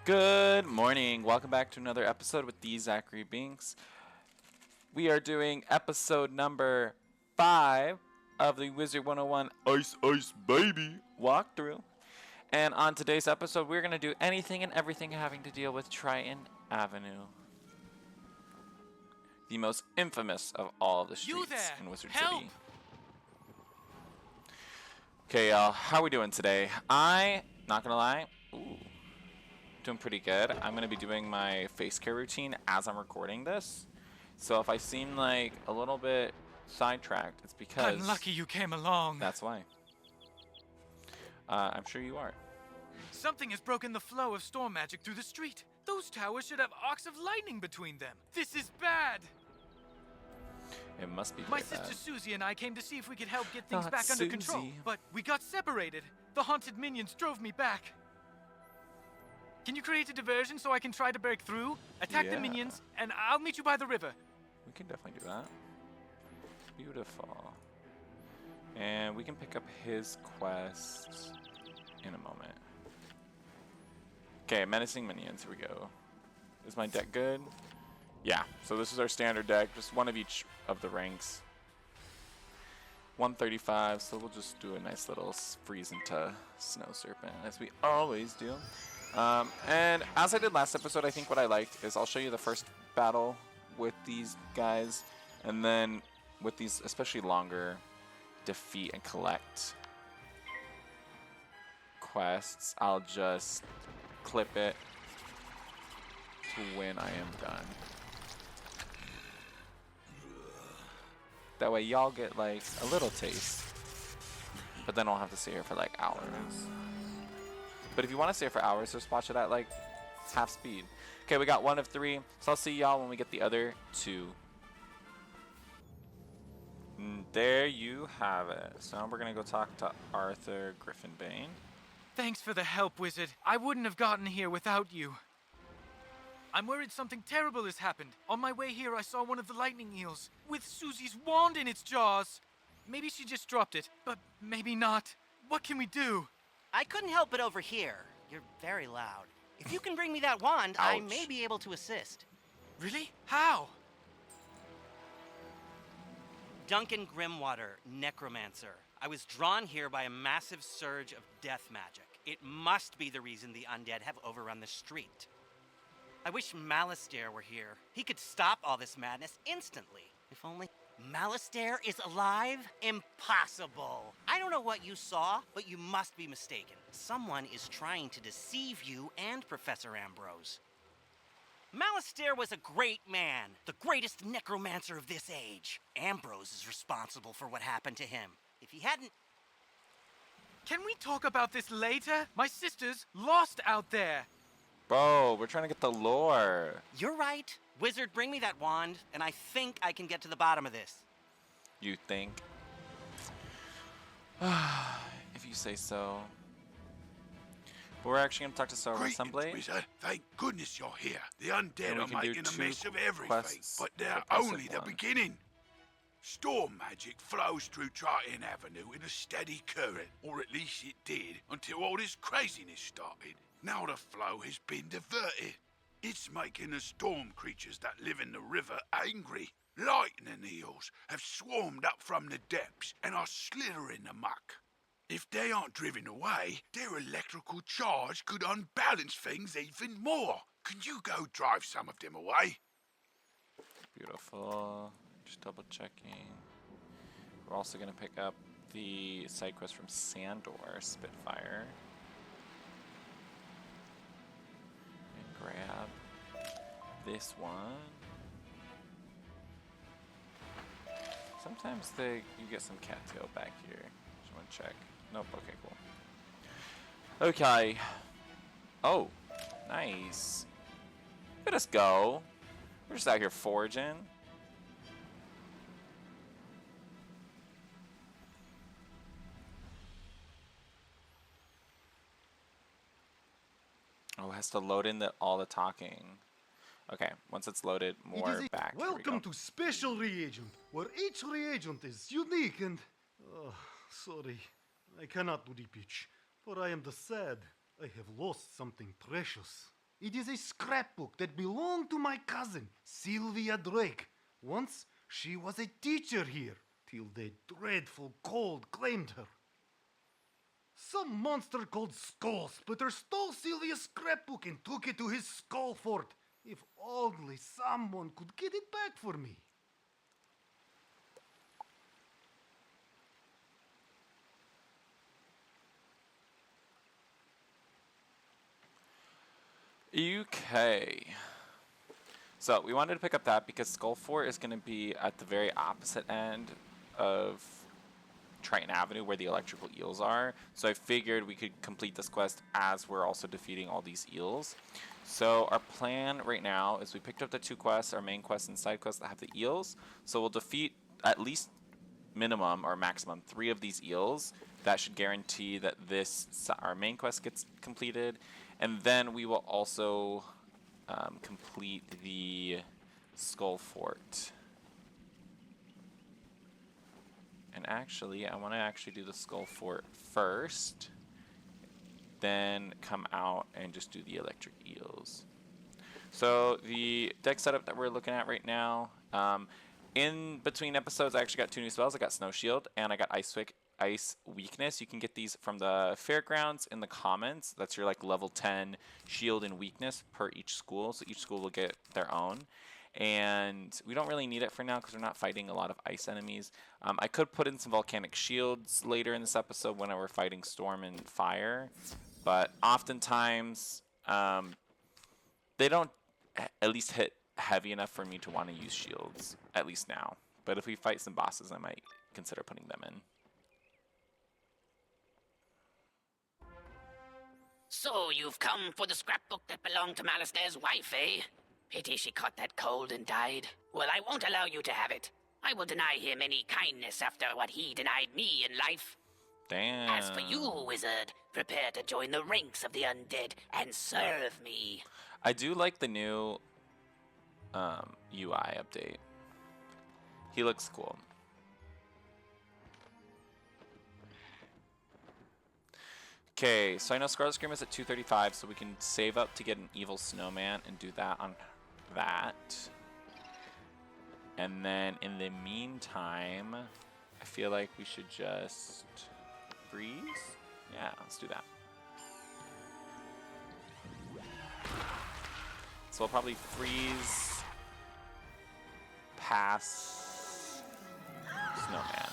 Good morning. Welcome back to another episode with the Zachary Binks. We are doing episode number 5 of the Wizard101 Ice Baby walkthrough. And on today's episode, we're going to do anything and everything having to deal with Triton Avenue. The most infamous of all of the streets in Wizard City. Okay, y'all. How are we doing today? Not going to lie, doing pretty good. I'm going to be doing my face care routine as I'm recording this. So if I seem like a little bit sidetracked, it's because... I'm lucky you came along. That's why. I'm sure you are. Something has broken the flow of storm magic through the street. Those towers should have arcs of lightning between them. This is bad. It must be My very sister bad. Susie and I came to see if we could help get things Not back under Susie. control. But we got separated. The haunted minions drove me back. Can you create a diversion so I can try to break through? Attack the minions, and I'll meet you by the river. We can definitely do that. Beautiful. And we can pick up his quest in a moment. Okay, menacing minions. Here we go. Is my deck good? Yeah. So this is our standard deck. Just one of each of the ranks. 135. So we'll just do a nice little freeze into Snow Serpent, as we always do. And as I did last episode, I think what I liked is I'll show you the first battle with these guys, and then with these especially longer defeat and collect quests, I'll just clip it to when I am done. That way y'all get like a little taste, but then I'll have to sit here for like hours. But if you want to stay here for hours, just watch it at like half speed. Okay, we got 1 of 3, so I'll see y'all when we get the other 2. And there you have it. So we're gonna go talk to Arthur Griffinbane. Thanks for the help, Wizard. I wouldn't have gotten here without you. I'm worried something terrible has happened. On my way here, I saw one of the lightning eels with Susie's wand in its jaws. Maybe she just dropped it, but maybe not. What can we do? I couldn't help but overhear. You're very loud. If you can bring me that wand, I may be able to assist. Really? How? Duncan Grimwater, Necromancer. I was drawn here by a massive surge of death magic. It must be the reason the undead have overrun the street. I wish Malastare were here. He could stop all this madness instantly. If only... Malastare is alive? Impossible! I don't know what you saw, but you must be mistaken. Someone is trying to deceive you and Professor Ambrose. Malastare was a great man, the greatest necromancer of this age. Ambrose is responsible for what happened to him. If he hadn't... Can we talk about this later? My sister's lost out there. Bro, we're trying to get the lore. You're right. Wizard, bring me that wand, and I think I can get to the bottom of this. You think? If you say so. But we're actually going to talk to Silver Assembly. Wizard. Thank goodness you're here. The undead And we are can do making a 2 mess of everything, quests but they're per passive only the one. beginning. Storm magic flows through Triton Avenue in a steady current, or at least it did, until all this craziness started. Now the flow has been diverted. It's making the storm creatures that live in the river angry. Lightning eels have swarmed up from the depths and are slithering amok. If they aren't driven away, their electrical charge could unbalance things even more. Can you go drive some of them away? Beautiful. Just double checking. We're also going to pick up the side quest from Sandor, Spitfire. And grab this one. Sometimes you get some cattail back here. Just want to check. Nope, okay, cool. Okay. Oh, nice. Let us go. We're just out here foraging. Oh, it has to load in all the talking. Okay, once it's loaded, more back. Welcome to Special Reagent, where each reagent is unique and... sorry, I cannot do the pitch, for I am the sad. I have lost something precious. It is a scrapbook that belonged to my cousin, Sylvia Drake. Once, she was a teacher here, till the dreadful cold claimed her. Some monster called Skull Splitter stole Sylvia's scrapbook and took it to his skull fort. If only someone could get it back for me. Okay. So we wanted to pick up that because Skull Fort is going to be at the very opposite end of Triton Avenue where the electrical eels are. So I figured we could complete this quest as we're also defeating all these eels. So our plan right now is we picked up the 2 quests, our main quest and side quests that have the eels. So we'll defeat at least minimum or maximum 3 of these eels. That should guarantee that our main quest gets completed. And then we will also complete the Skull Fort. And actually, I want to actually do the Skull Fort first, then come out and just do the electric eels. So the deck setup that we're looking at right now, in between episodes, I actually got 2 new spells. I got Snow Shield and I got Ice Weakness. You can get these from the fairgrounds in the commons. That's your like level 10 shield and weakness per each school. So each school will get their own. And we don't really need it for now because we're not fighting a lot of ice enemies. I could put in some volcanic shields later in this episode when we're fighting storm and fire. But oftentimes, they don't at least hit heavy enough for me to want to use shields, at least now. But if we fight some bosses, I might consider putting them in. So you've come for the scrapbook that belonged to Malistair's wife, eh? Pity she caught that cold and died. Well, I won't allow you to have it. I will deny him any kindness after what he denied me in life. Damn. As for you, wizard, prepare to join the ranks of the undead and serve me. I do like the new UI update. He looks cool. Okay, so I know Scarlet Scream is at 235, so we can save up to get an evil snowman and do that on that. And then in the meantime, I feel like we should just freeze. Yeah, let's do that. So we'll probably freeze past snowman.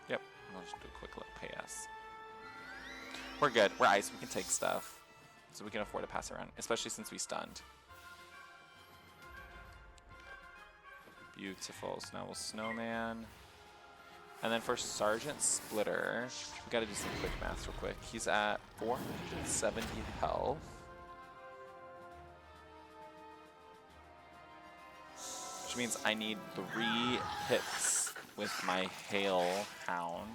Yep, I'll just do a quick look. PS. We're good. We're ice. We can take stuff. So we can afford to pass around, especially since we stunned. Beautiful. So now we'll snowman. And then for Sergeant Splitter, we gotta do some quick math real quick. He's at 470 health. Which means I need 3 hits with my Hail Hound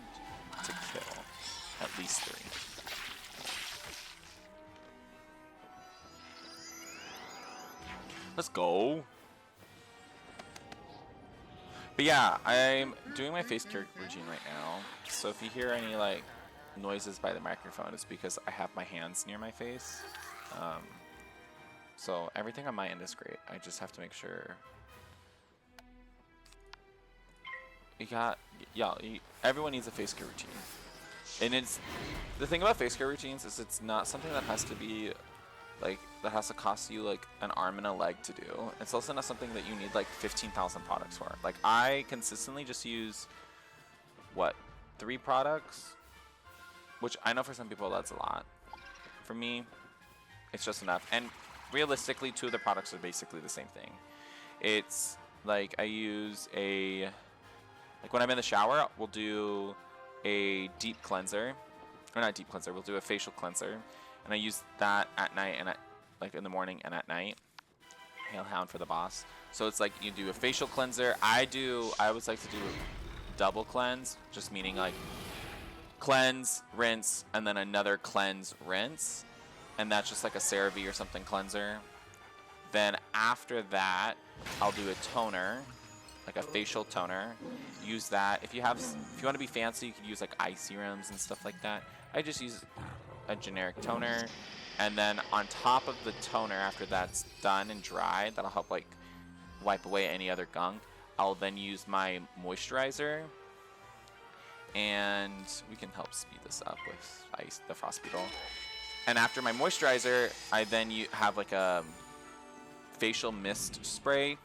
to kill. At least 3. Let's go. But yeah, I'm doing my face cure routine right now. So if you hear any like noises by the microphone, it's because I have my hands near my face. So everything on my end is great. I just have to make sure. Everyone needs a face care routine. And it's the thing about face care routines is it's not something that has to be like that has to cost you like an arm and a leg to do. It's also not something that you need like 15,000 products for. Like I consistently just use 3 products, which I know for some people that's a lot. For me, it's just enough. And realistically, 2 of the products are basically the same thing. It's like I use like when I'm in the shower, we'll do a deep cleanser, or not deep cleanser. We'll do a facial cleanser. And I use that at night and like in the morning and at night. Hail Hound for the boss. So it's like you do a facial cleanser. I always like to do a double cleanse, just meaning like cleanse, rinse, and then another cleanse, rinse. And that's just like a CeraVe or something cleanser. Then after that, I'll do a toner, like a facial toner. Use that. If you want to be fancy, you can use like eye serums and stuff like that. I just use a generic toner, and then on top of the toner, after that's done and dried, that'll help like wipe away any other gunk. I'll then use my moisturizer, and we can help speed this up with ice, the frost beetle. And after my moisturizer, I then have like a facial mist spray.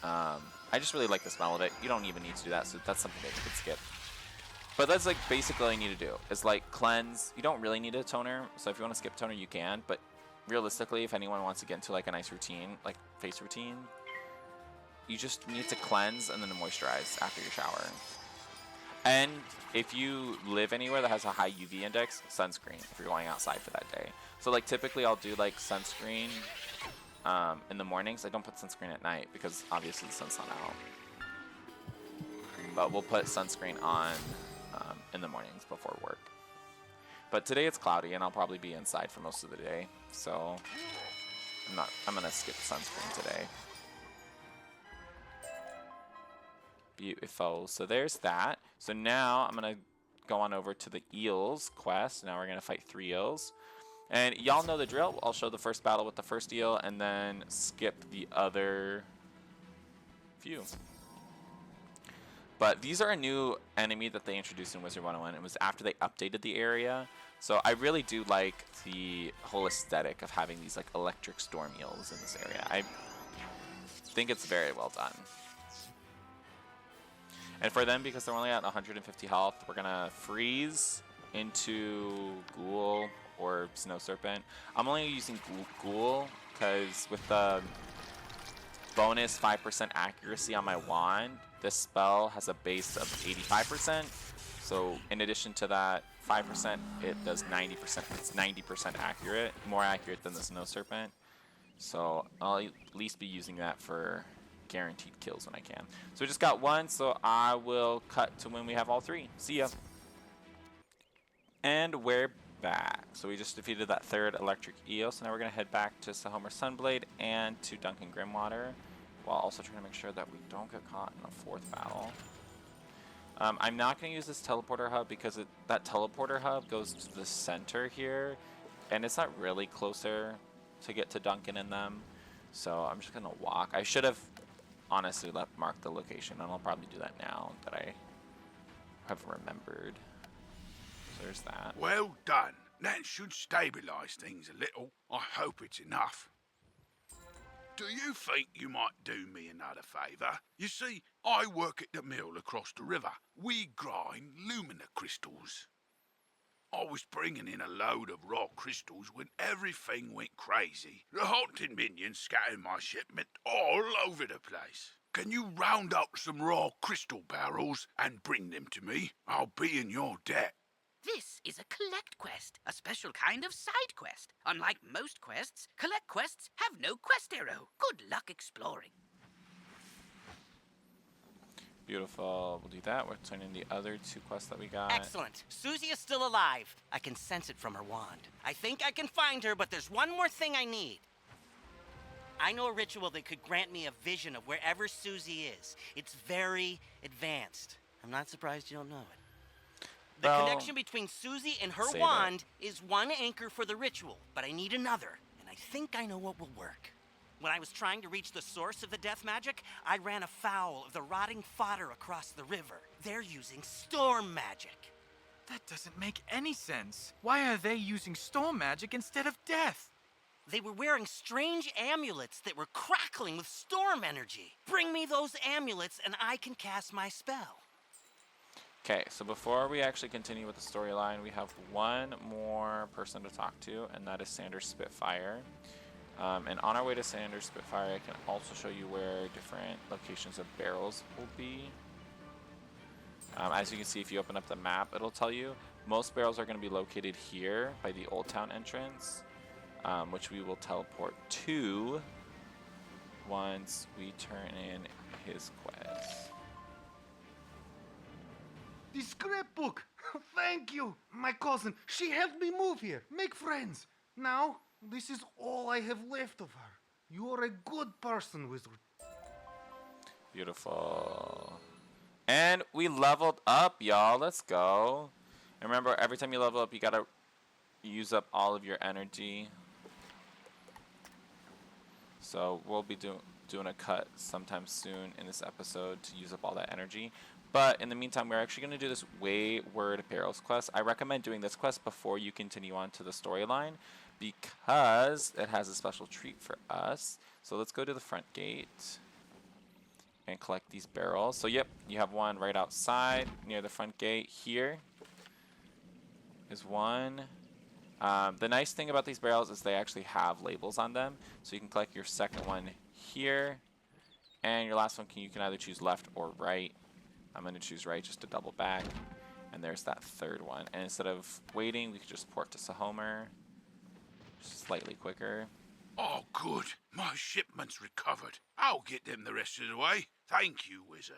I just really like the smell of it. You don't even need to do that, so that's something that you could skip. But that's like basically all you need to do is like cleanse. You don't really need a toner, so if you want to skip toner, you can. But realistically, if anyone wants to get into like a nice routine, like face routine, you just need to cleanse and then moisturize after your shower. And if you live anywhere that has a high UV index, sunscreen if you're going outside for that day. So like typically I'll do like sunscreen in the mornings. I don't put sunscreen at night because obviously the sun's not out. But we'll put sunscreen on in the mornings before work. But today it's cloudy and I'll probably be inside for most of the day. So I'm gonna skip sunscreen today. Beautiful. So there's that. So now I'm gonna go on over to the eels quest. Now we're gonna fight 3 eels. And y'all know the drill. I'll show the first battle with the first eel and then skip the other few. But these are a new enemy that they introduced in Wizard101. It was after they updated the area. So I really do like the whole aesthetic of having these like electric storm eels in this area. I think it's very well done. And for them, because they're only at 150 health, we're gonna freeze into Ghoul or Snow Serpent. I'm only using Ghoul because with the bonus 5% accuracy on my wand, this spell has a base of 85%. So in addition to that 5%, it does 90%. It's 90% accurate, more accurate than the Snow Serpent. So I'll at least be using that for guaranteed kills when I can. So we just got 1, so I will cut to when we have all 3. See ya. And we're back. So we just defeated that 3rd electric eel. So now we're gonna head back to Sahomar Sunblade and to Duncan Grimwater, while also trying to make sure that we don't get caught in a 4th battle. I'm not going to use this teleporter hub because that teleporter hub goes to the center here, and it's not really closer to get to Duncan and them. So I'm just going to walk. I should have honestly marked the location, and I'll probably do that now that I have remembered. So there's that. Well done. That should stabilize things a little. I hope it's enough. Do you think you might do me another favour? You see, I work at the mill across the river. We grind lumina crystals. I was bringing in a load of raw crystals when everything went crazy. The haunted minions scattered my shipment all over the place. Can you round up some raw crystal barrels and bring them to me? I'll be in your debt. This is a collect quest, a special kind of side quest. Unlike most quests, collect quests have no quest arrow. Good luck exploring. Beautiful. We'll do that. We'll turn in the other 2 quests that we got. Excellent. Susie is still alive. I can sense it from her wand. I think I can find her, but there's one more thing I need. I know a ritual that could grant me a vision of wherever Susie is. It's very advanced. I'm not surprised you don't know it. The connection between Susie and her wand is one anchor for the ritual, but I need another, and I think I know what will work. When I was trying to reach the source of the death magic, I ran afoul of the rotting fodder across the river. They're using storm magic. That doesn't make any sense. Why are they using storm magic instead of death? They were wearing strange amulets that were crackling with storm energy. Bring me those amulets and I can cast my spell. Okay, so before we actually continue with the storyline, we have one more person to talk to, and that is Sanders Spitfire. And on our way to Sanders Spitfire, I can also show you where different locations of barrels will be. As you can see, if you open up the map, it'll tell you. Most barrels are going to be located here by the Old Town entrance, which we will teleport to once we turn in his quest. The scrapbook! Thank you! My cousin, she helped me move here, make friends. Now, this is all I have left of her. You are a good person, Wizard. Beautiful. And we leveled up, y'all. Let's go. And remember, every time you level up, you gotta use up all of your energy. So we'll be doing a cut sometime soon in this episode to use up all that energy. But in the meantime, we're actually going to do this Wayward Barrels quest. I recommend doing this quest before you continue on to the storyline because it has a special treat for us. So let's go to the front gate and collect these barrels. So yep, you have one right outside near the front gate. Here is one. The nice thing about these barrels is they actually have labels on them. So you can collect your second one here. And your last one, you can either choose left or right. I'm going to choose right just to double back. And there's that third one. And instead of waiting, we could just port to Sahomer. Slightly quicker. Oh, good. My shipment's recovered. I'll get them the rest of the way. Thank you, Wizard.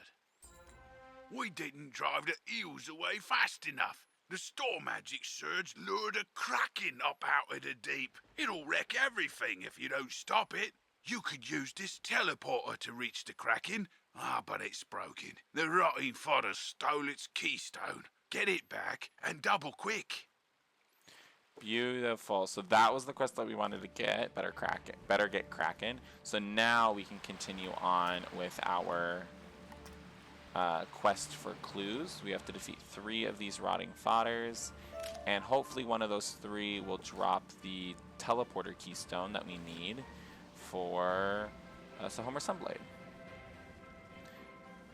We didn't drive the eels away fast enough. The storm magic surge lured a Kraken up out of the deep. It'll wreck everything if you don't stop it. You could use this teleporter to reach the Kraken. But it's broken. The rotting fodder stole its keystone. Get it back and double quick. Beautiful. So that was the quest that we wanted to get. Better get Kraken. So now we can continue on with our quest for clues. We have to defeat 3 of these rotting fodders, and hopefully one of those 3 will drop the teleporter keystone that we need for Sahomer Sunblade.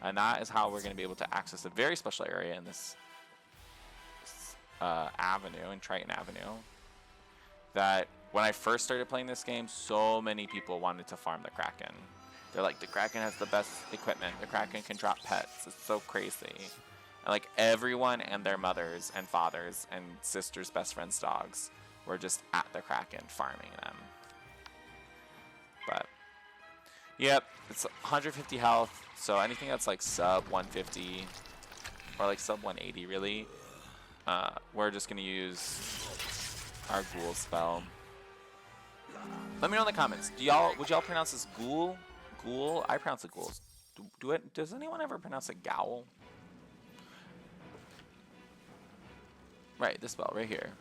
And that is how we're going to be able to access a very special area in this avenue, in Triton Avenue, that when I first started playing this game, so many people wanted to farm the Kraken. They're like, the Kraken has the best equipment. The Kraken can drop pets. It's so crazy. And like everyone and their mothers and fathers and sisters' best friends' dogs were just at the Kraken farming them. But yep, it's 150 health. So anything that's like sub 150 or like sub 180 really, we're just gonna use our ghoul spell. Let me know in the comments. Would y'all pronounce this ghoul? Ghoul? I pronounce it ghouls. Does anyone ever pronounce it gowl? Right, this spell right here.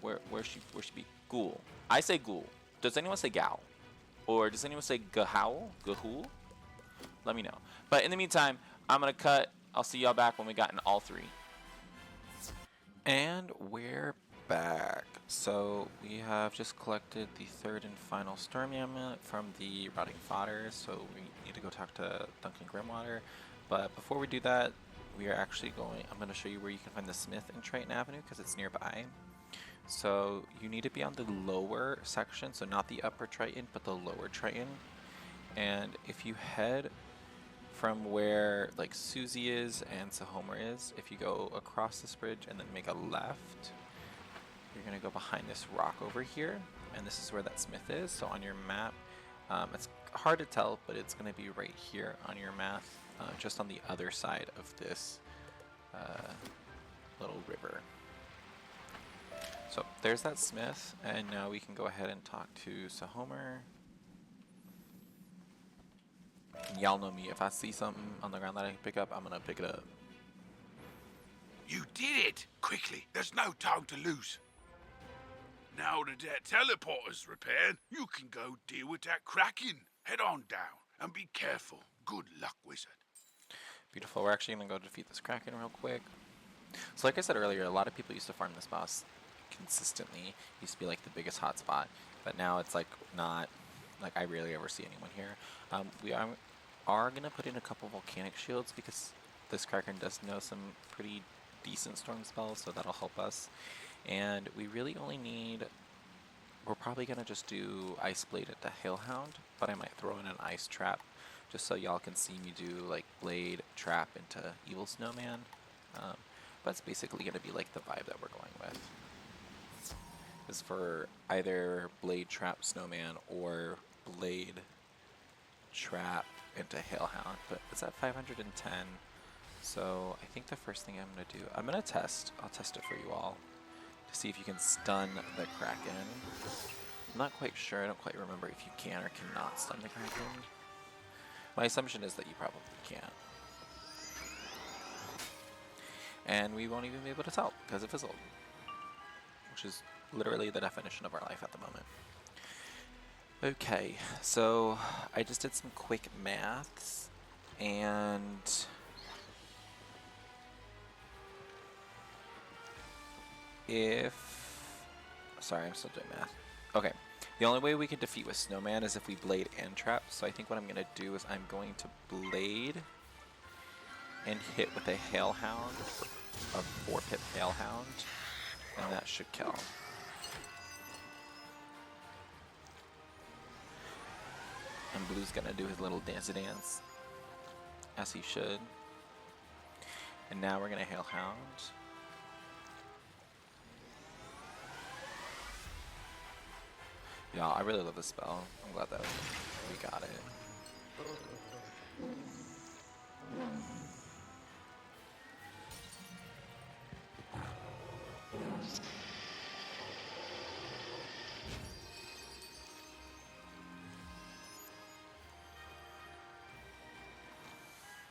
Where she be? Ghoul. I say ghoul. Does anyone say gal? Or does anyone say gahowl? Gahool? Let me know. But in the meantime, I'm gonna cut. I'll see y'all back when we gotten all 3. And we're back. So we have just collected the 3rd and final Stormi amulet from the rotting fodder. So we need to go talk to Duncan Grimwater. But before we do that, we are actually going. I'm going to show you where you can find the smith in Triton Avenue because it's nearby. So you need to be on the lower section, so not the upper Triton, but the lower Triton. And if you head from where like Susie is and Sahomer is, if you go across this bridge and then make a left, you're going to go behind this rock over here, and this is where that smith is. So on your map, it's hard to tell, but it's going to be right here on your map, just on the other side of this little river. So there's that smith, and now we can go ahead and talk to Sahomer. Y'all know me, if I see something on the ground that I can pick up, I'm going to pick it up. You did it! Quickly, there's no time to lose. Now that that teleporter's repaired, you can go deal with that Kraken. Head on down and be careful. Good luck, Wizard. Beautiful. We're actually going to go defeat this Kraken real quick. So like I said earlier, a lot of people used to farm this boss consistently. It used to be like the biggest hotspot, but now it's like not. Like I rarely ever see anyone here. We are going to put in a couple volcanic shields because this Kraken does know some pretty decent storm spells, so that'll help us. And we really only need, we're probably going to just do Ice Blade into Hailhound, but I might throw in an Ice Trap just so y'all can see me do like Blade Trap into Evil Snowman. But it's basically going to be like the vibe that we're going with. Is for either Blade Trap Snowman or Blade Trap into Hailhound, but it's at 510. So I think the first thing I'm going to do, I'll test it for you all to see if you can stun the Kraken. I'm not quite sure. I don't quite remember if you can or cannot stun the Kraken. My assumption is that you probably can't. And we won't even be able to tell because it fizzled. Which is literally the definition of our life at the moment. Okay, so I just did some quick maths, and sorry, I'm still doing math. Okay, the only way we can defeat with Snowman is if we Blade and Trap, so I think what I'm going to do is I'm going to Blade and hit with a Hailhound, a 4-pip Hailhound, and that should kill. And Blue's gonna do his little dancey dance, as he should. And now we're gonna Hailhound. Yeah, I really love this spell. I'm glad that we got it.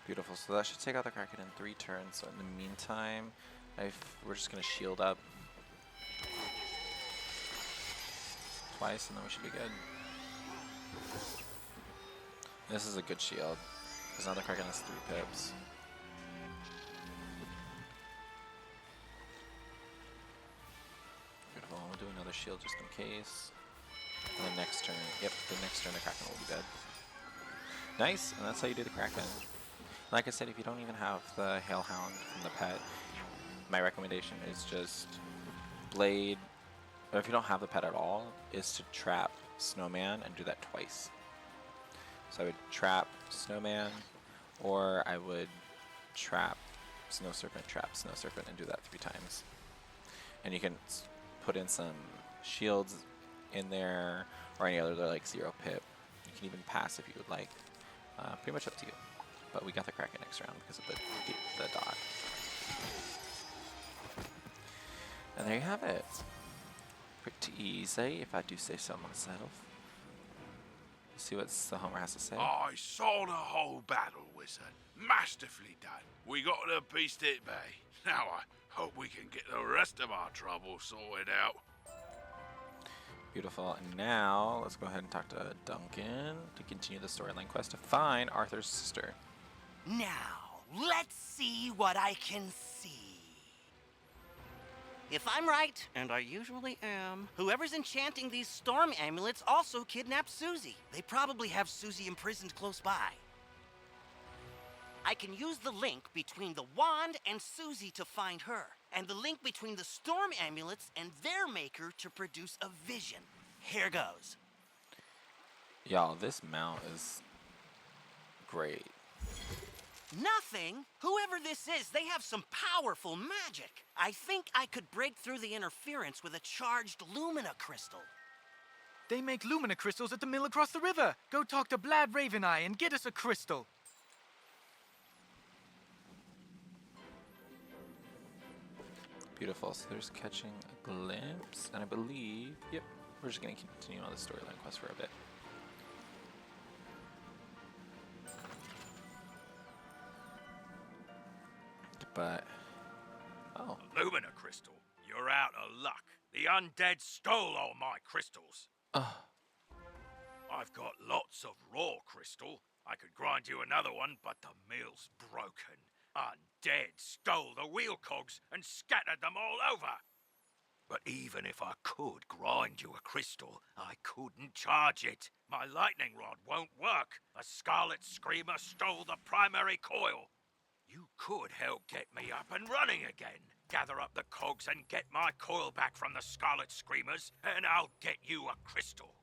Beautiful, so that should take out the Kraken in 3 turns. So in the meantime, we're just gonna shield up twice and then we should be good. This is a good shield, because now the Kraken has 3 pips. Beautiful, we'll do another shield just in case. And the next turn, yep, the next turn the Kraken will be dead. Nice, and that's how you do the Kraken. Like I said, if you don't even have the Hailhound from the pet, my recommendation is just Blade, or if you don't have the pet at all, is to trap Snowman and do that twice. So I would trap Snowman, or I would trap Snow Serpent, and do that 3 times. And you can put in some shields in there, or any other like 0 pip. You can even pass if you would like. Pretty much up to you. But we got the Kraken next round because of the dot. And there you have it. Pretty easy, if I do say so myself. Let's see what the Homer has to say. I saw the whole battle, Wizard. Masterfully done. We got to piece it bay. Now I hope we can get the rest of our trouble sorted out. Beautiful. And now let's go ahead and talk to Duncan to continue the storyline quest to find Arthur's sister. Now, let's see what I can see. If I'm right, and I usually am, whoever's enchanting these storm amulets also kidnapped Susie. They probably have Susie imprisoned close by. I can use the link between the wand and Susie to find her, and the link between the storm amulets and their maker to produce a vision. Here goes. Y'all, this mount is great. Nothing? Whoever this is, they have some powerful magic. I think I could break through the interference with a charged Lumina crystal. They make Lumina crystals at the mill across the river. Go talk to Blad Raveneye and get us a crystal. Beautiful. So there's catching a glimpse, and I believe, yep, we're just going to continue on the storyline quest for a bit. But, oh. Lumina crystal, you're out of luck. The undead stole all my crystals. I've got lots of raw crystal. I could grind you another one, but the mill's broken. Undead stole the wheel cogs and scattered them all over. But even if I could grind you a crystal, I couldn't charge it. My lightning rod won't work. A Scarlet Screamer stole the primary coil. You could help get me up and running again. Gather up the cogs and get my coil back from the Scarlet Screamers, and I'll get you a crystal.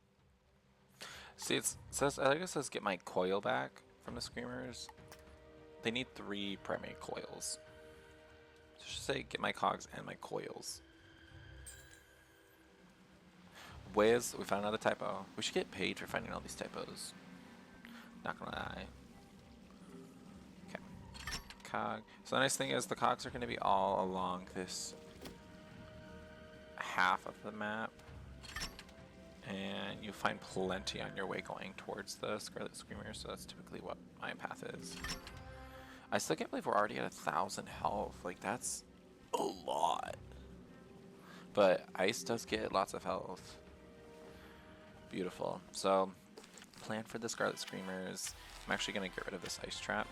See, it says, I think it says get my coil back from the Screamers. They need 3 primary coils. So it should say get my cogs and my coils. Wiz, we found another typo. We should get paid for finding all these typos. Not gonna lie. Cog. So the nice thing is the cogs are going to be all along this half of the map, and you'll find plenty on your way going towards the Scarlet Screamer, so that's typically what my path is. I still can't believe we're already at 1,000 health. Like, that's a lot. But Ice does get lots of health. Beautiful. So, plan for the Scarlet Screamers. I'm actually going to get rid of this Ice Trap.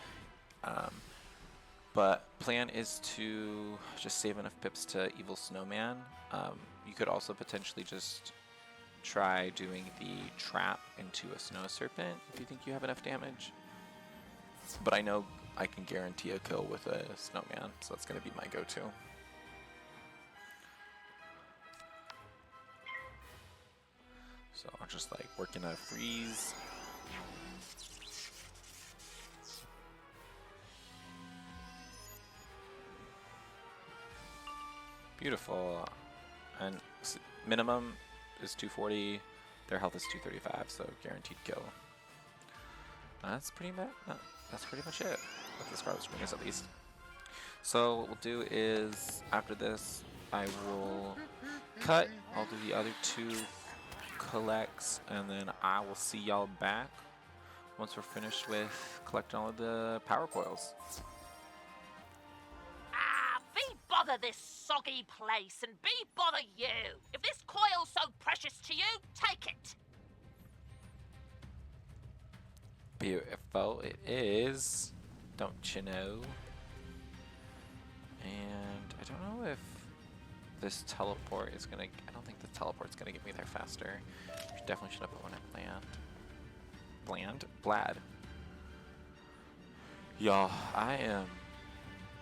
But plan is to just save enough pips to Evil Snowman. You could also potentially just try doing the trap into a Snow Serpent if you think you have enough damage. But I know I can guarantee a kill with a Snowman, so that's going to be my go-to. So I'll just like working a freeze. Beautiful. And minimum is 240. Their health is 235, so guaranteed kill. That's pretty much it with the Scarlet Screamers, at least. So what we'll do is after this, I will cut. I'll do the other 2 collects, and then I will see y'all back once we're finished with collecting all of the power coils. Be bother this soggy place, and be bother you. If this coil's so precious to you, take it. Beautiful, it is, don't you know? And I don't know if this teleport is gonna. I don't think the teleport's gonna get me there faster. Definitely should have put one at Blad. Y'all, I am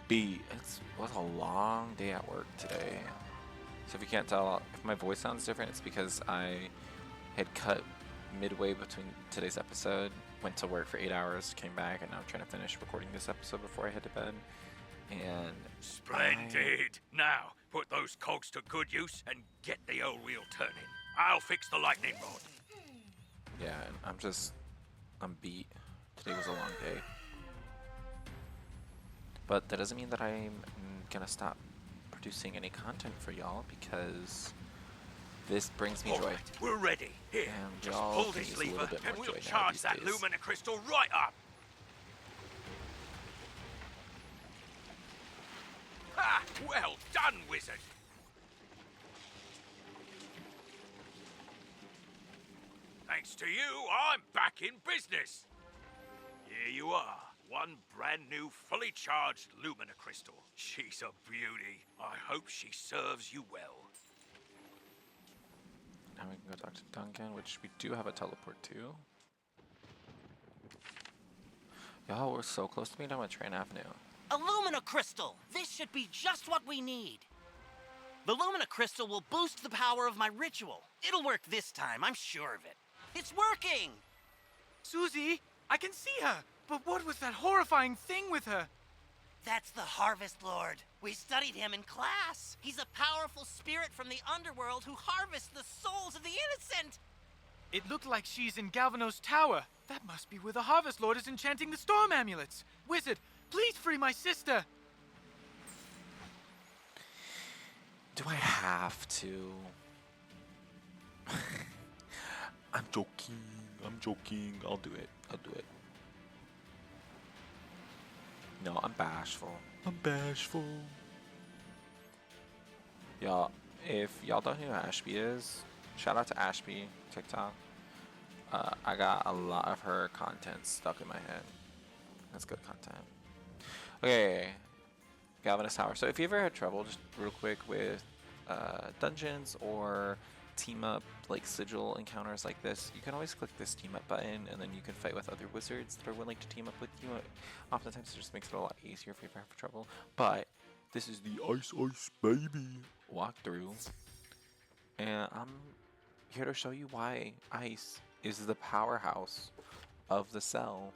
beat. It was a long day at work today. So if you can't tell, if my voice sounds different, it's because I had cut midway between today's episode, went to work for 8 hours, came back, and now I'm trying to finish recording this episode before I head to bed. And Splendid! Now, put those cogs to good use and get the old wheel turning. I'll fix the lightning rod. Yeah, I'm beat. Today was a long day. But that doesn't mean that I'm gonna stop producing any content for y'all, because this brings me All joy. right, we're ready. Here, And just y'all pull can this use a little lever bit and more we'll joy now charge these that days. Lumina crystal right up. Ha! Well done, wizard. Thanks to you, I'm back in business. Here you are. One brand new, fully charged Lumina crystal. She's a beauty. I hope she serves you well. Now we can go talk to Duncan, which we do have a teleport to. Y'all, we're so close to being done with Triton Avenue. A Lumina Crystal! This should be just what we need. The Lumina Crystal will boost the power of my ritual. It'll work this time, I'm sure of it. It's working! Susie, I can see her. But what was that horrifying thing with her? That's the Harvest Lord. We studied him in class. He's a powerful spirit from the underworld who harvests the souls of the innocent. It looked like she's in Galvanos Tower. That must be where the Harvest Lord is enchanting the storm amulets. Wizard, please free my sister. Do I have to? I'm joking. I'll do it. No, I'm bashful. Y'all, if y'all don't know who Ashby is, shout out to Ashby, TikTok. I got a lot of her content stuck in my head. That's good content. Okay, Galvanist Tower. So if you ever had trouble, just real quick, with dungeons or team up, like sigil encounters like this, you can always click this team up button, and then you can fight with other wizards that are willing to team up with you. Oftentimes it just makes it a lot easier if you ever have trouble. But this is the Ice Baby walkthrough, and I'm here to show you why Ice is the powerhouse of the cell,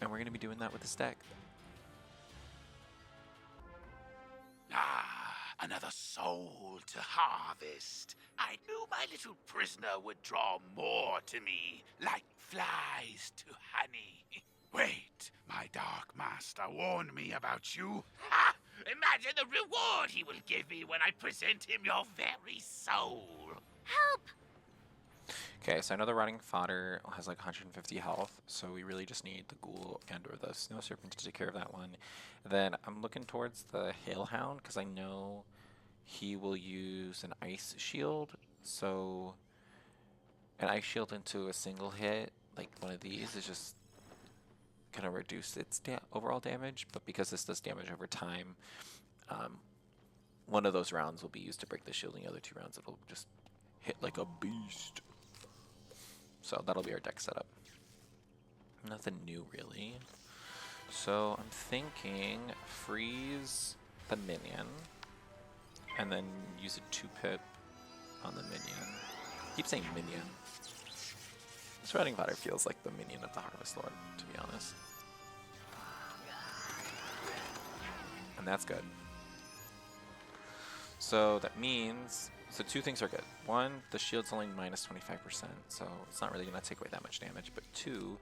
and we're going to be doing that with this deck. Another soul to harvest. I knew my little prisoner would draw more to me, like flies to honey. Wait, my dark master warned me about you. Ha! Imagine the reward he will give me when I present him your very soul. Help! Okay, so I know the rotting fodder has like 150 health, so we really just need the ghoul and or the snow serpent to take care of that one. Then I'm looking towards the hailhound because I know he will use an ice shield. So an ice shield into a single hit, like one of these, is just gonna reduce its overall damage. But because this does damage over time, one of those rounds will be used to break the shield, and the other 2 rounds it'll just hit like a beast. So that'll be our deck setup. Nothing new really. So I'm thinking freeze the minion and then use a 2-pip on the minion. I keep saying minion. This Riding Fodder feels like the minion of the Harvest Lord, to be honest. And that's good. So that means, so 2 things are good. 1, the shield's only minus 25%, so it's not really going to take away that much damage. But 2,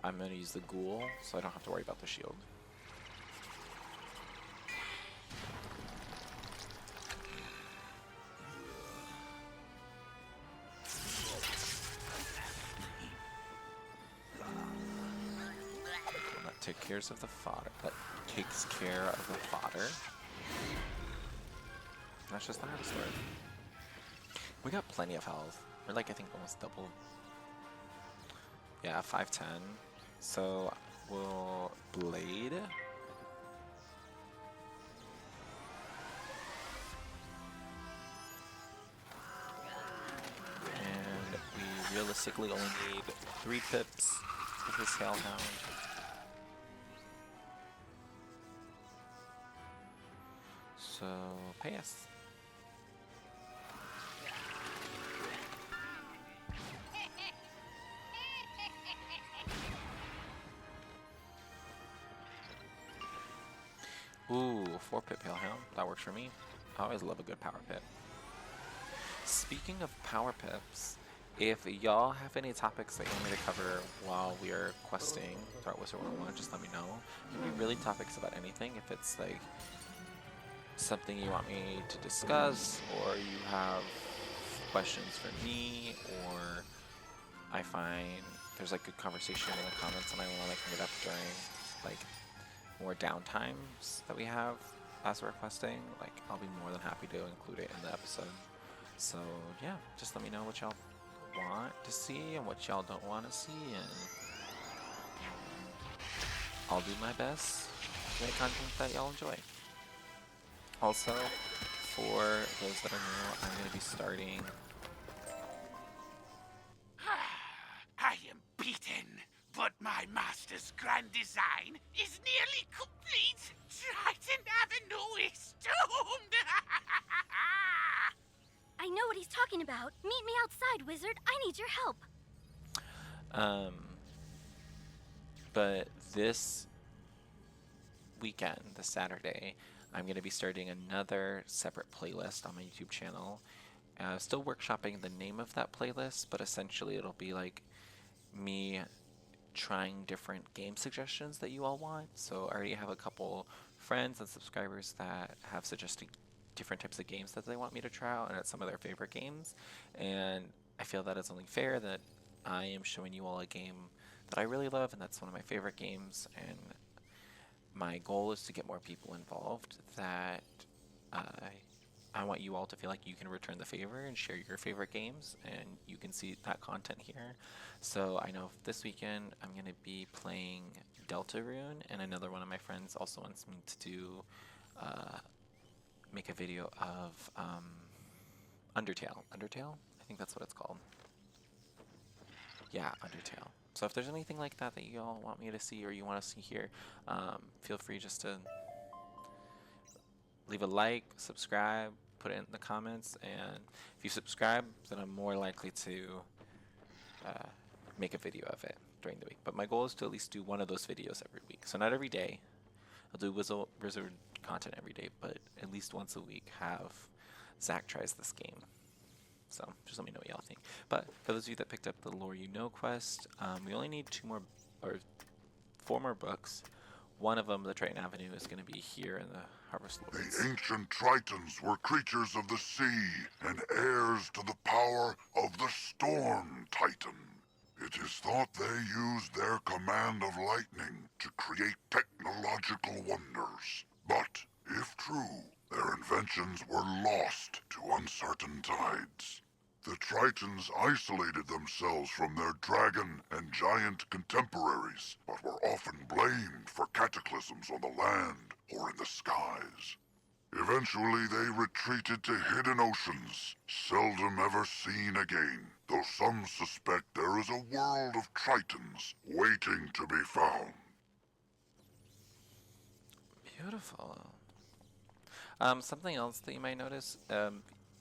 I'm going to use the ghoul, so I don't have to worry about the shield. And that takes care of the fodder. That takes care of the fodder. That's just the Harvest Lord. We got plenty of health. We're like, I think, almost double. Yeah, 510. So we'll blade. And we realistically only need 3 pips with this Hailhound. So, pass. Ooh, 4-pip Hailhound. That works for me. I always love a good power pip. Speaking of power pips, if y'all have any topics that you want me to cover while we are questing throughout Wizard101, just let me know. It can be really topics about anything. If it's like something you want me to discuss, or you have questions for me, or I find there's like good conversation in the comments and I want to like bring it up during like more downtimes that we have as we're questing, like I'll be more than happy to include it in the episode. So yeah, just let me know what y'all want to see and what y'all don't want to see, and I'll do my best to make content that y'all enjoy. Also, for those that are new, I'm going to be starting... I am beaten, but my master's grand design is nearly complete. Triton Avenue is doomed. I know what he's talking about. Meet me outside, Wizard. I need your help. But this weekend, this Saturday, I'm going to be starting another separate playlist on my YouTube channel. Still workshopping the name of that playlist, but essentially it'll be like me trying different game suggestions that you all want. So I already have a couple friends and subscribers that have suggested different types of games that they want me to try out, and it's some of their favorite games. And I feel that it's only fair that I am showing you all a game that I really love, and that's one of my favorite games. And my goal is to get more people involved, that I want you all to feel like you can return the favor and share your favorite games, and you can see that content here. So I know this weekend I'm going to be playing Deltarune, and another one of my friends also wants me to do make a video of Undertale. Undertale? I think that's what it's called. Yeah, Undertale. So if there's anything like that that you all want me to see or you want to see here, feel free just to leave a like, subscribe, put it in the comments, and if you subscribe, then I'm more likely to make a video of it during the week. But my goal is to at least do one of those videos every week. So not every day. I'll do Wizard content every day, but at least once a week have Zach tries this game. So just let me know what y'all think. But for those of you that picked up the Lore You Know quest, we only need 4 more books. one of them, the Triton Avenue, is going to be here in the Harvest Lords. The ancient Tritons were creatures of the sea and heirs to the power of the Storm Titan. It is thought they used their command of lightning to create technological wonders. But, if true, their inventions were lost to uncertain tides. The Tritons isolated themselves from their dragon and giant contemporaries, but were often blamed for cataclysms on the land or in the skies. Eventually, they retreated to hidden oceans, seldom ever seen again, though some suspect there is a world of Tritons waiting to be found. Beautiful. Something else that you might notice,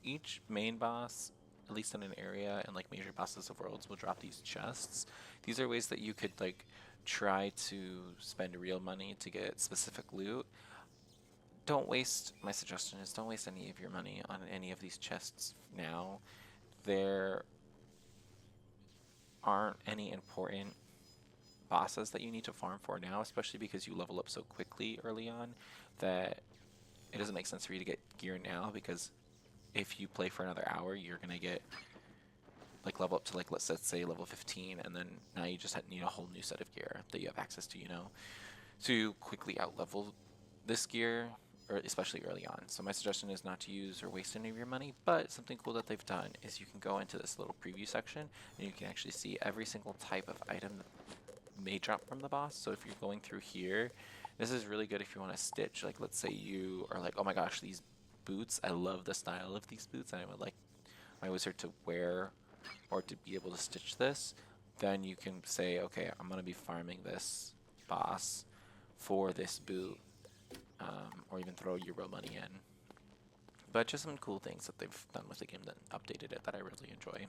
each main boss, at least in an area, and like major bosses of worlds, will drop these chests. These are ways that you could like try to spend real money to get specific loot. Don't waste, my suggestion is don't waste any of your money on any of these chests now. There aren't any important bosses that you need to farm for now, especially because you level up so quickly early on that it doesn't make sense for you to get gear now, because if you play for another hour, you're gonna get like level up to like let's say level 15, and then now you just need a whole new set of gear that you have access to, you know, to quickly out level this gear, or especially early on. So my suggestion is not to use or waste any of your money, but something cool that they've done is you can go into this little preview section and you can actually see every single type of item that may drop from the boss. So if you're going through here, this is really good if you want to stitch, like let's say you are like, oh my gosh, these boots, I love the style of these boots and I would like my wizard to wear or to be able to stitch this, then you can say, okay, I'm going to be farming this boss for this boot, or even throw Euro money in. But just some cool things that they've done with the game that updated it that I really enjoy.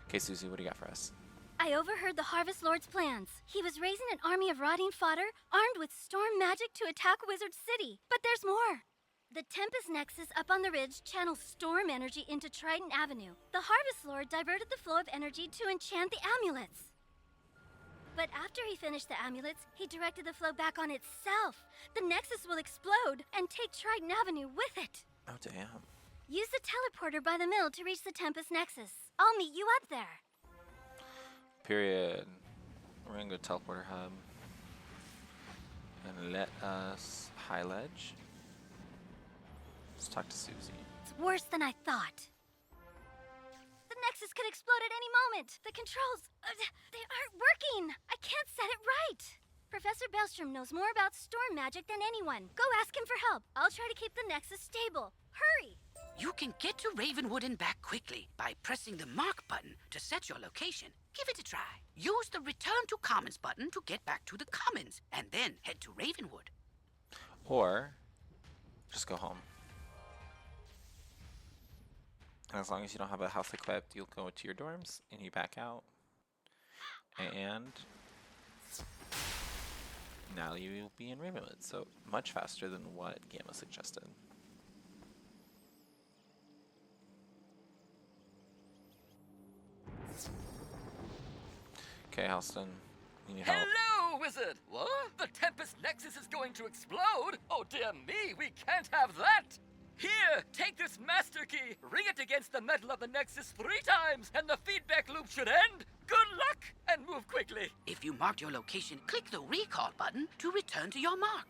Okay, Susie, what do you got for us? I overheard the Harvest Lord's plans. He was raising an army of rotting fodder, armed with storm magic to attack Wizard City. But there's more. The Tempest Nexus up on the ridge channels storm energy into Triton Avenue. The Harvest Lord diverted the flow of energy to enchant the amulets. But after he finished the amulets, he directed the flow back on itself. The Nexus will explode and take Triton Avenue with it. Oh, damn. Use the teleporter by the mill to reach the Tempest Nexus. I'll meet you up there. Period. We're gonna go teleporter hub. And let us high ledge. Let's talk to Susie. It's worse than I thought. The Nexus could explode at any moment. The controls, they aren't working. I can't set it right. Professor Bellstrom knows more about storm magic than anyone. Go ask him for help. I'll try to keep the Nexus stable. Hurry! You can get to Ravenwood and back quickly by pressing the mark button to set your location. Give it a try. Use the Return to Commons button to get back to the Commons, and then head to Ravenwood. Or just go home. And as long as you don't have a house equipped, you'll go to your dorms and you back out. And now you'll be in Ravenwood. So much faster than what Gamma suggested. Okay, Halston, you need help. Hello, Wizard! What? The Tempest Nexus is going to explode? Oh dear me, we can't have that! Here, take this master key, ring it against the metal of the Nexus 3 times, and the feedback loop should end! Good luck, and move quickly! If you marked your location, click the recall button to return to your mark.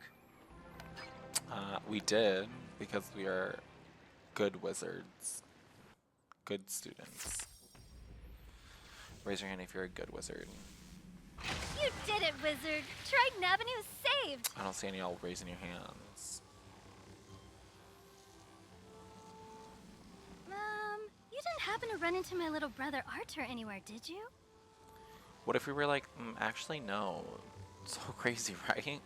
We did, because we are good wizards. Good students. Raise your hand if you're a good wizard. You did it, Wizard! Triton Avenue is saved! I don't see any y'all raising your hands. You didn't happen to run into my little brother Arthur anywhere, did you? What if we were like, actually no. So crazy, right?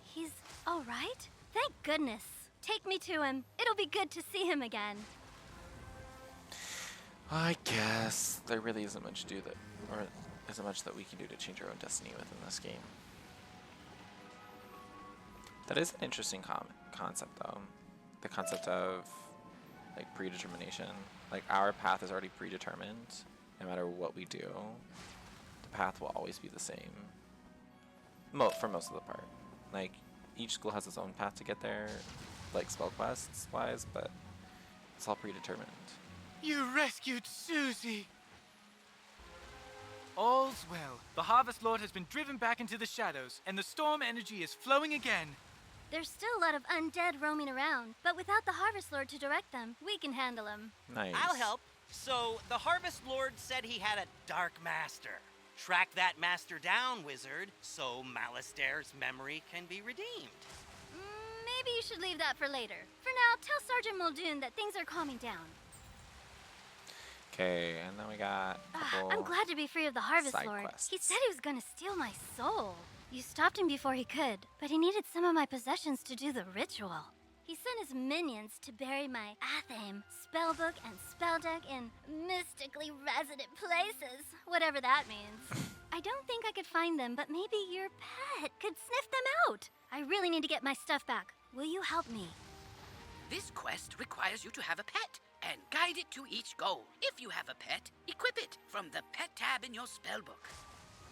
He's alright? Thank goodness. Take me to him. It'll be good to see him again. I guess there really isn't much to do that, or isn't much that we can do to change our own destiny within this game. That is an interesting concept, though. The concept of like predetermination. Like our path is already predetermined, no matter what we do. path will always be the same. For most of the part. Like, each school has its own path to get there, like spell quests wise, but it's all predetermined. You rescued Susie! All's well. The Harvest Lord has been driven back into the shadows, and the storm energy is flowing again. There's still a lot of undead roaming around, but without the Harvest Lord to direct them, we can handle them. Nice. I'll help. So, the Harvest Lord said he had a Dark Master. Track that master down, Wizard, so Malastaire's memory can be redeemed. Maybe you should leave that for later. For now, tell Sergeant Muldoon that things are calming down. Okay, and then we got a couple I'm glad to be free of the Harvest side Lord. quests. He said he was going to steal my soul. You stopped him before he could, but he needed some of my possessions to do the ritual. He sent his minions to bury my Athame, spellbook, and spell deck in mystically resident places, whatever that means. I don't think I could find them, but maybe your pet could sniff them out. I really need to get my stuff back. Will you help me? This quest requires you to have a pet and guide it to each goal. If you have a pet, equip it from the pet tab in your spellbook.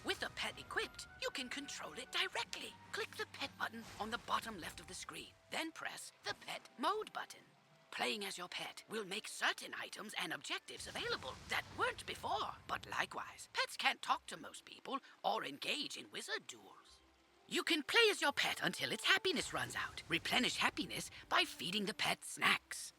With a pet equipped, you can control it directly. Click the pet button on the bottom left of the screen, then press the pet mode button. Playing as your pet will make certain items and objectives available that weren't before. But likewise, pets can't talk to most people or engage in wizard duels. You can play as your pet until its happiness runs out. Replenish happiness by feeding the pet snacks.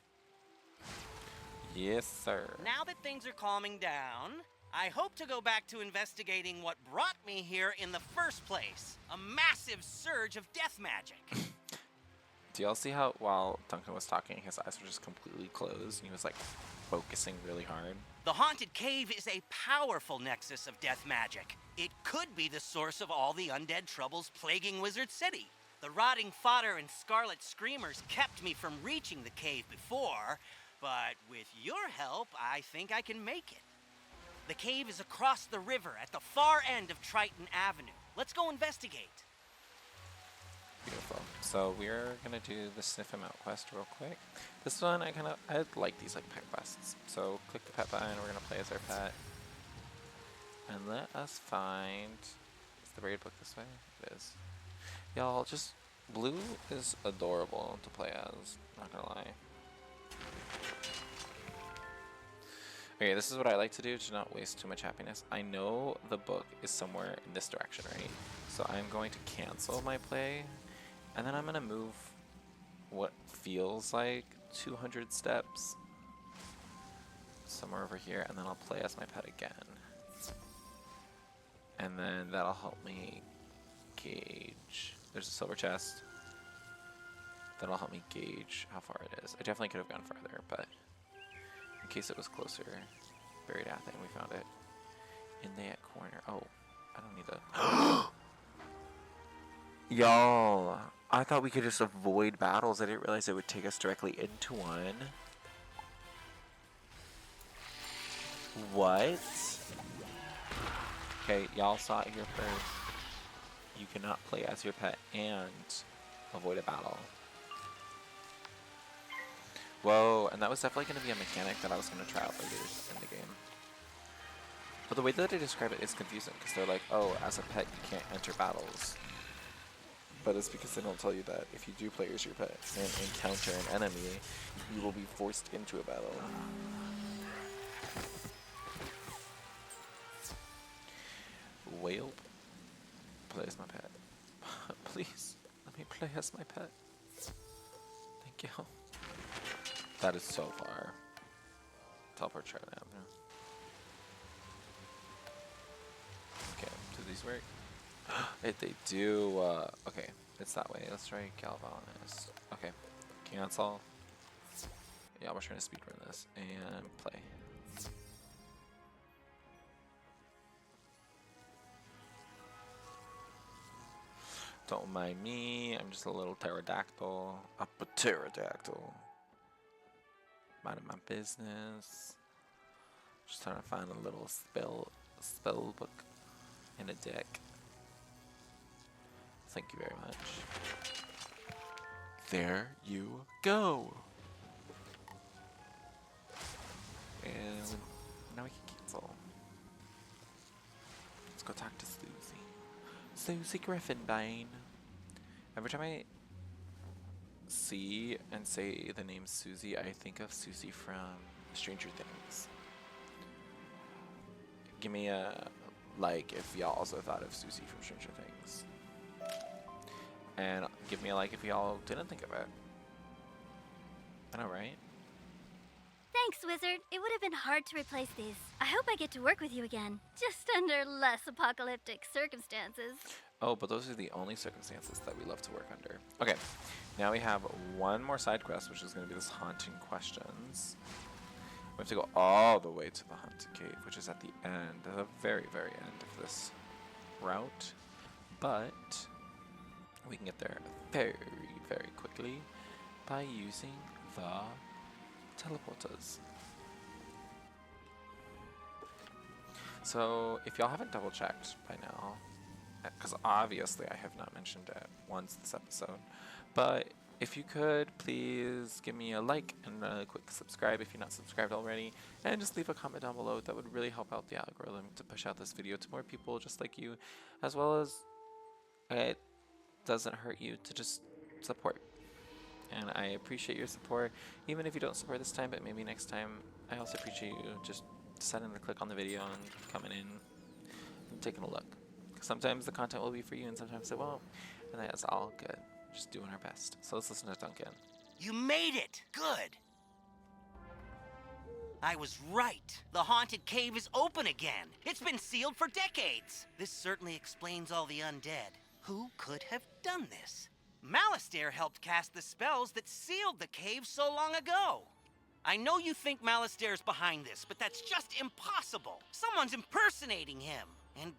Yes, sir. Now that things are calming down, I hope to go back to investigating what brought me here in the first place. A massive surge of death magic. Do y'all see how while Duncan was talking, his eyes were just completely closed and he was like focusing really hard? The Haunted Cave is a powerful nexus of death magic. It could be the source of all the undead troubles plaguing Wizard City. The rotting fodder and scarlet screamers kept me from reaching the cave before, but with your help, I think I can make it. The cave is across the river at the far end of Triton Avenue. Let's go investigate. Beautiful. So we're gonna do the sniff him out quest real quick. This one I like these like pet quests. So click the pet button. We're gonna play as our pet, and let us find. Is the raid book this way? It is. Y'all, just blue is adorable to play as. Not gonna lie. Okay, this is what I like to do to not waste too much happiness. I know the book is somewhere in this direction, right? So I'm going to cancel my play, and then I'm going to move what feels like 200 steps somewhere over here, and then I'll play as my pet again. And then that'll help me gauge. There's a silver chest. That'll help me gauge how far it is. I definitely could have gone farther, but in case it was closer. Buried Athame, we found it. In that corner. Oh, I don't need to. Y'all, I thought we could just avoid battles. I didn't realize it would take us directly into one. What? Okay, y'all saw it here first. You cannot play as your pet and avoid a battle. Whoa, and that was definitely going to be a mechanic that I was going to try out later in the game. But the way that they describe it is confusing, because they're like, oh, as a pet you can't enter battles. But it's because they don't tell you that if you do play as your pet and encounter an enemy, you will be forced into a battle. Whale, play as my pet. Please, let me play as my pet. Thank you. That is so far. Teleport Triton Avenue. Okay, do these work? They do. Okay, it's that way. Let's try Galvanized. Okay, cancel. Yeah, we're trying to speedrun this and play. Don't mind me. I'm just a little pterodactyl. Up a pterodactyl. Minding my business. Just trying to find a little spell book in a deck. Thank you very much. There you go. And now we can cancel. Let's go talk to Susie. Susie Griffinbane. Every time I see and say the name Susie, I think of Susie from Stranger Things. Give me a like if y'all also thought of Susie from Stranger Things. And give me a like if y'all didn't think of it. I know, right? Thanks, Wizard. It would have been hard to replace these. I hope I get to work with you again. Just under less apocalyptic circumstances. Oh, but those are the only circumstances that we love to work under. Okay, now we have one more side quest, which is going to be this haunting questions. We have to go all the way to the haunted cave, which is at the end, the very, very end of this route. But we can get there very, very quickly by using the teleporters. So if y'all haven't double checked by now, because obviously I have not mentioned it once this episode, but if you could please give me a like and a quick subscribe if you're not subscribed already, and just leave a comment down below. That would really help out the algorithm to push out this video to more people just like you, as well as it doesn't hurt you to just support. And I appreciate your support, even if you don't support this time, but maybe next time. I also appreciate you just deciding to click on the video and coming in and taking a look. Sometimes the content will be for you and sometimes it won't, and that's all good. Just doing our best. So let's listen to Duncan. You made it! Good! I was right. The haunted cave is open again. It's been sealed for decades. This certainly explains all the undead. Who could have done this? Malastare helped cast the spells that sealed the cave so long ago. I know you think Malastare's behind this, but that's just impossible. Someone's impersonating him, and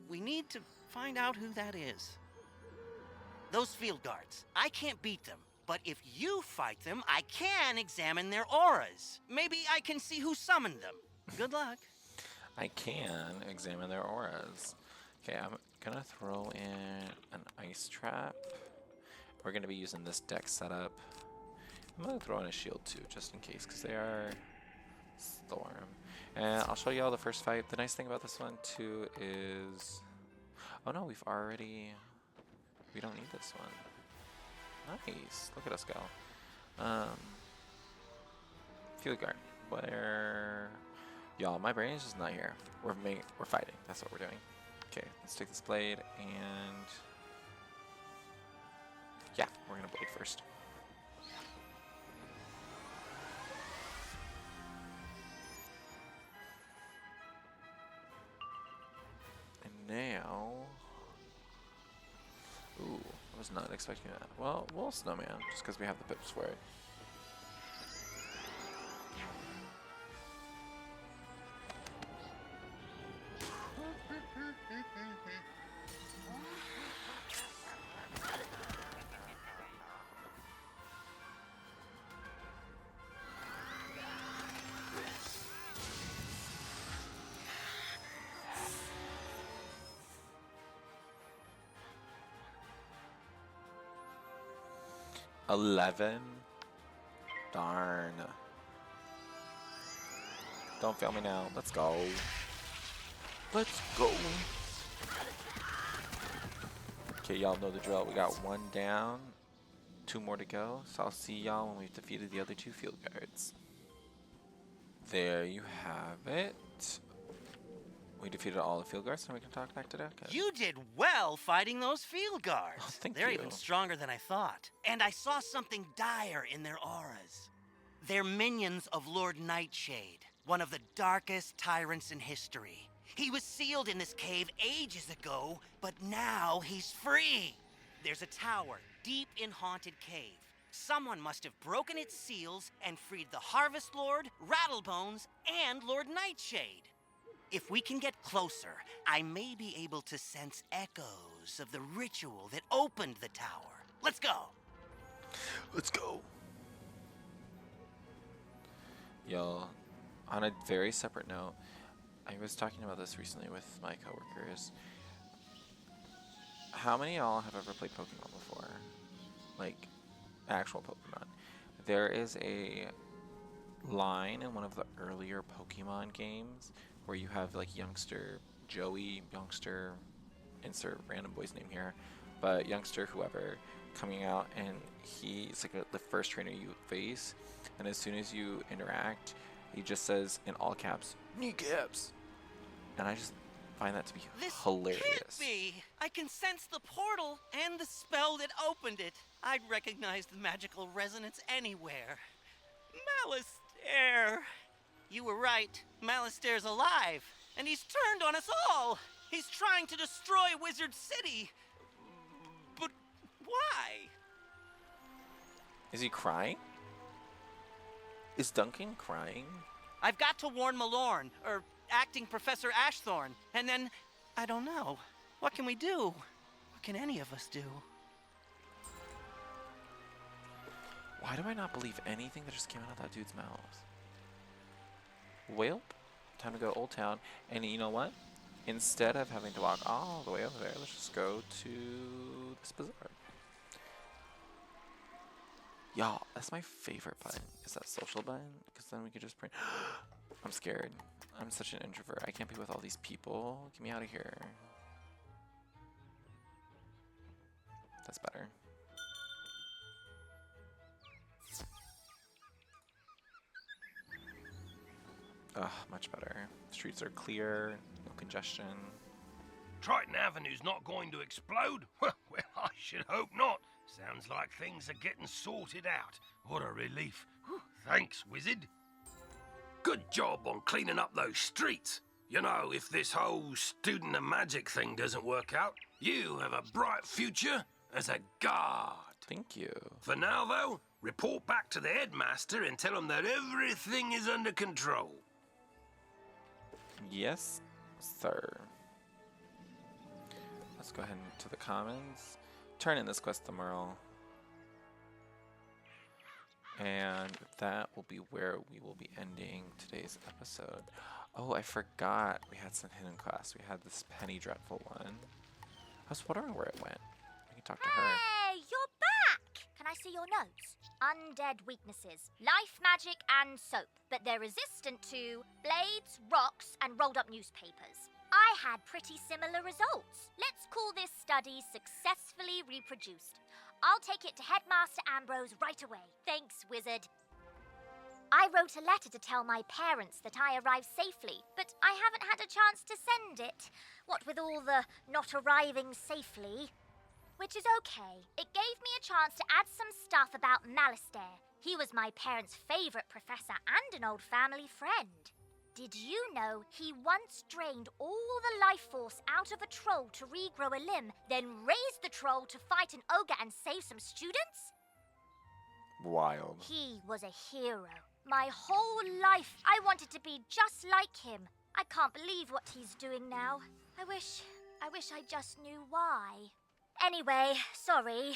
we need to find out who that is. Those field guards, I can't beat them, but if you fight them, I can examine their auras. Maybe I can see who summoned them. Good luck. I can examine their auras. Okay, I'm gonna throw in an ice trap. We're gonna be using this deck setup. I'm gonna throw in a shield too, just in case, because they are Storm. And I'll show you all the first fight. The nice thing about this one too is, oh no, we don't need this one. Nice, look at us go. Field guard, where, y'all, my brain is just not here. We're fighting. That's what we're doing. Okay, let's take this blade and yeah, we're gonna blade first. And now, ooh, I was not expecting that. Well, we'll snowman just because we have the pips for it. $11? Darn. Don't fail me now. Let's go. Let's go. Okay, y'all know the drill. We got one down, 2 more to go. So I'll see y'all when we've defeated the other 2 field guards. There you have it. We defeated all the field guards, and we can talk back to Duncan. You did well fighting those field guards. Oh, thank They're you. even stronger than I thought. And I saw something dire in their auras. They're minions of Lord Nightshade, one of the darkest tyrants in history. He was sealed in this cave ages ago, but now he's free. There's a tower deep in Haunted Cave. Someone must have broken its seals and freed the Harvest Lord, Rattlebones, and Lord Nightshade. If we can get closer, I may be able to sense echoes of the ritual that opened the tower. Let's go! Let's go. Yo, on a very separate note, I was talking about this recently with my coworkers. How many of y'all have ever played Pokemon before? Like, actual Pokemon. There is a line in one of the earlier Pokemon games where you have like youngster Joey, youngster, insert random boy's name here, but youngster, whoever, coming out, and he's like the first trainer you face, and as soon as you interact, he just says in all caps, kneecaps, and I just find that to be hilarious. Can't be. I can sense the portal and the spell that opened it. I'd recognize the magical resonance anywhere. Malistaire! You were right. Malistaire's alive, and he's turned on us all. He's trying to destroy Wizard City. But why? Is he crying? Is Duncan crying? I've got to warn Malorn, or acting Professor Ashthorn, and then, I don't know. What can we do? What can any of us do? Why do I not believe anything that just came out of that dude's mouth? Well, time to go to Old Town, and you know what? Instead of having to walk all the way over there, let's just go to this bazaar. Y'all, that's my favorite button, is that social button, because then we could just print. I'm scared. I'm such an introvert. I can't be with all these people. Get me out of here. That's better. Ugh, much better. Streets are clear, no congestion. Triton Avenue's not going to explode? Well, I should hope not. Sounds like things are getting sorted out. What a relief. Whew, thanks, Wizard. Good job on cleaning up those streets. You know, if this whole student of magic thing doesn't work out, you have a bright future as a guard. Thank you. For now, though, report back to the headmaster and tell him that everything is under control. Yes, sir. Let's go ahead into the commons. Turn in this quest to Merle. And that will be where we will be ending today's episode. Oh, I forgot we had some hidden quests. We had this Penny Dreadful one. I was wondering where it went. We can talk to her. Hey, you're back! Can I see your notes? Undead weaknesses, life magic and soap, but they're resistant to blades, rocks, and rolled up newspapers. I had pretty similar results. Let's call this study successfully reproduced. I'll take it to Headmaster Ambrose right away. Thanks, Wizard. I wrote a letter to tell my parents that I arrived safely, but I haven't had a chance to send it. What with all the not arriving safely. Which is okay. It gave me a chance to add some stuff about Malistaire. He was my parents' favorite professor and an old family friend. Did you know he once drained all the life force out of a troll to regrow a limb, then raised the troll to fight an ogre and save some students? Wild. He was a hero. My whole life, I wanted to be just like him. I can't believe what he's doing now. I wish I just knew why. Anyway, sorry.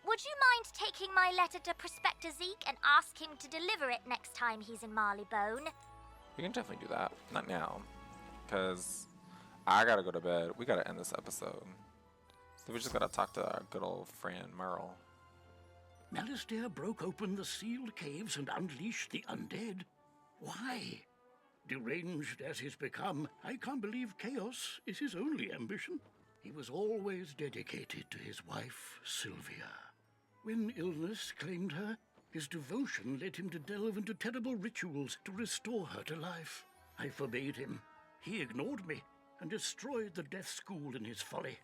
Would you mind taking my letter to Prospector Zeke and ask him to deliver it next time he's in Marleybone? We can definitely do that. Not now. Because I gotta go to bed. We gotta end this episode. So we just gotta talk to our good old friend Merle. Malistaire broke open the sealed caves and unleashed the undead. Why? Deranged as he's become, I can't believe chaos is his only ambition. He was always dedicated to his wife, Sylvia. When illness claimed her, his devotion led him to delve into terrible rituals to restore her to life. I forbade him. He ignored me and destroyed the Death School in his folly.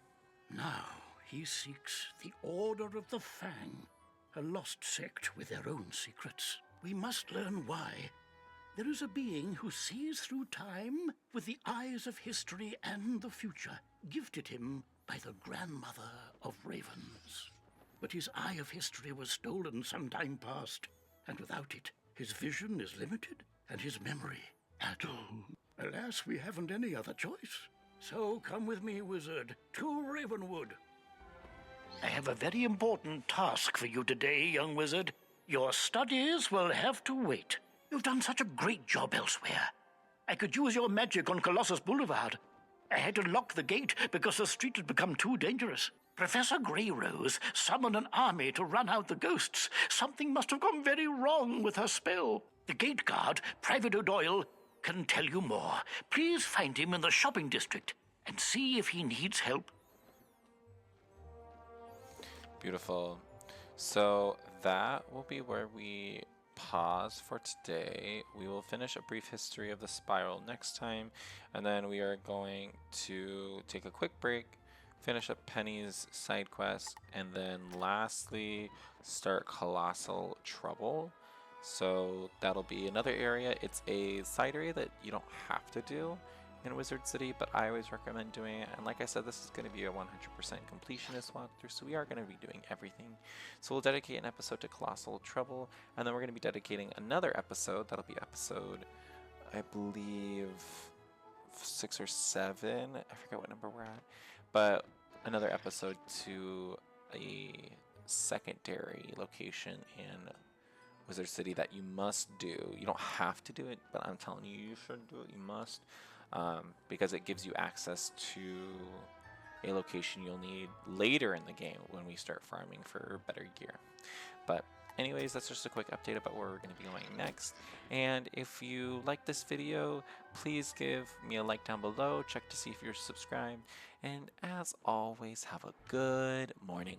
Now he seeks the Order of the Fang, a lost sect with their own secrets. We must learn why. There is a being who sees through time with the eyes of history and the future, gifted him by the grandmother of ravens. But his eye of history was stolen some time past, and without it, his vision is limited and his memory addled. Alas, we haven't any other choice. So come with me, Wizard, to Ravenwood. I have a very important task for you today, young wizard. Your studies will have to wait. You've done such a great job elsewhere. I could use your magic on Colossus Boulevard. I had to lock the gate because the street had become too dangerous. Professor Greyrose summoned an army to run out the ghosts. Something must have gone very wrong with her spell. The gate guard, Private O'Doyle, can tell you more. Please find him in the shopping district and see if he needs help. Beautiful. So that will be where we pause for today. We will finish a brief history of the spiral next time, and then we are going to take a quick break, finish up Penny's side quest, and then lastly start Colossal Trouble. So that'll be another area. It's a side area that you don't have to do in Wizard City, but I always recommend doing it. And like I said, this is going to be a 100% completionist walkthrough, so we are going to be doing everything. So we'll dedicate an episode to Colossal Trouble, and then we're going to be dedicating another episode. That'll be episode, I believe, 6 or 7. I forget what number we're at. But another episode to a secondary location in Wizard City that you must do. You don't have to do it, but I'm telling you, you should do it. You must. Because it gives you access to a location you'll need later in the game when we start farming for better gear. But anyways, that's just a quick update about where we're going to be going next. And if you like this video, please give me a like down below. Check to see if you're subscribed. And as always, have a good morning.